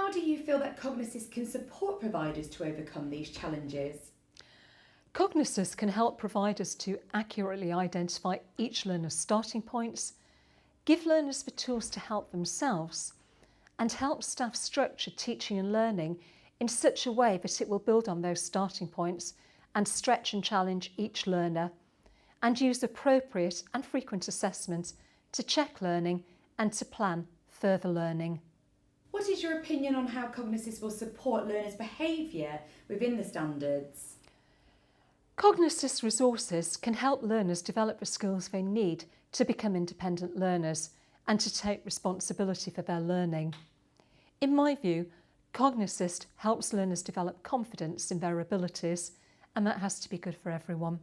How do you feel that CognAssist can support providers to overcome these challenges? CognAssist can help providers to accurately identify each learner's starting points, give learners the tools to help themselves, and help staff structure teaching and learning in such a way that it will build on those starting points and stretch and challenge each learner, and use appropriate and frequent assessment to check learning and to plan further learning. What is your opinion on how CognAssist will support learners' behaviour within the standards? CognAssist resources can help learners develop the skills they need to become independent learners and to take responsibility for their learning. In my view, CognAssist helps learners develop confidence in their abilities, and that has to be good for everyone.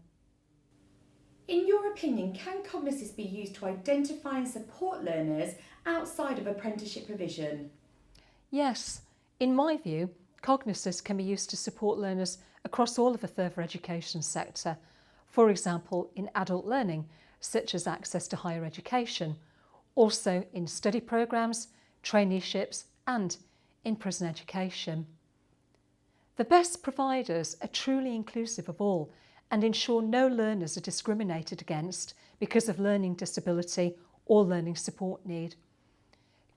In your opinion, can CognAssist be used to identify and support learners outside of apprenticeship provision? Yes, in my view, CognAssist can be used to support learners across all of the further education sector, for example in adult learning, such as access to higher education, also in study programmes, traineeships and in prison education. The best providers are truly inclusive of all and ensure no learners are discriminated against because of learning disability or learning support need.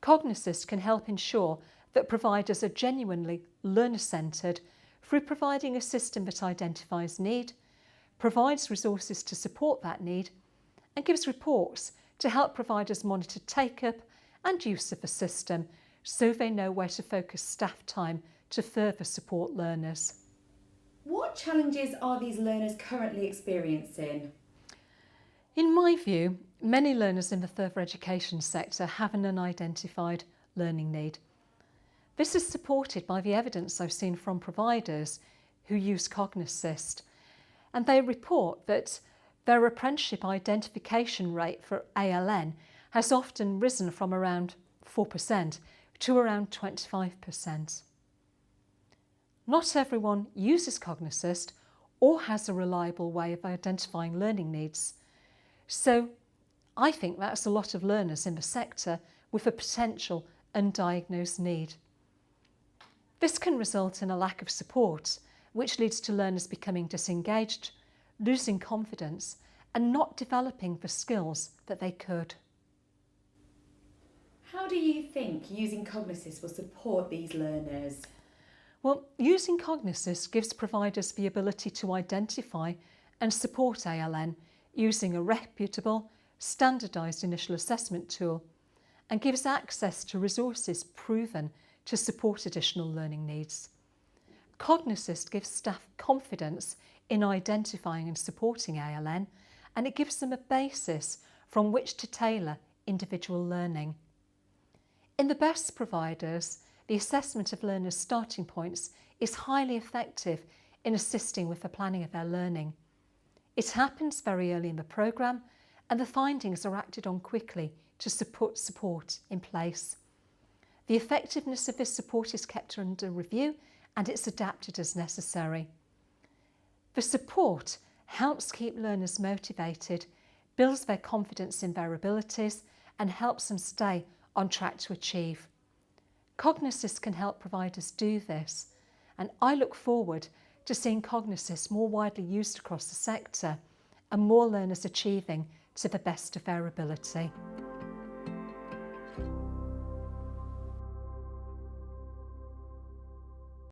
CognAssist can help ensure that providers are genuinely learner-centred through providing a system that identifies need, provides resources to support that need, and gives reports to help providers monitor take-up and use of the system so they know where to focus staff time to further support learners. What challenges are these learners currently experiencing? In my view, many learners in the further education sector have an unidentified learning need. This is supported by the evidence I've seen from providers who use CognAssist, and they report that their apprenticeship identification rate for ALN has often risen from around 4% to around 25%. Not everyone uses CognAssist or has a reliable way of identifying learning needs, so I think that's a lot of learners in the sector with a potential undiagnosed need. This can result in a lack of support, which leads to learners becoming disengaged, losing confidence, and not developing the skills that they could. How do you think using CognAssist will support these learners? Well, using CognAssist gives providers the ability to identify and support ALN using a reputable, standardised initial assessment tool, and gives access to resources proven to support additional learning needs. CognAssist gives staff confidence in identifying and supporting ALN, and it gives them a basis from which to tailor individual learning. In the best providers, the assessment of learners' starting points is highly effective in assisting with the planning of their learning. It happens very early in the programme, and the findings are acted on quickly to put support in place. The effectiveness of this support is kept under review and it's adapted as necessary. The support helps keep learners motivated, builds their confidence in their abilities and helps them stay on track to achieve. CognAssist can help providers do this, and I look forward to seeing CognAssist more widely used across the sector and more learners achieving to the best of their ability.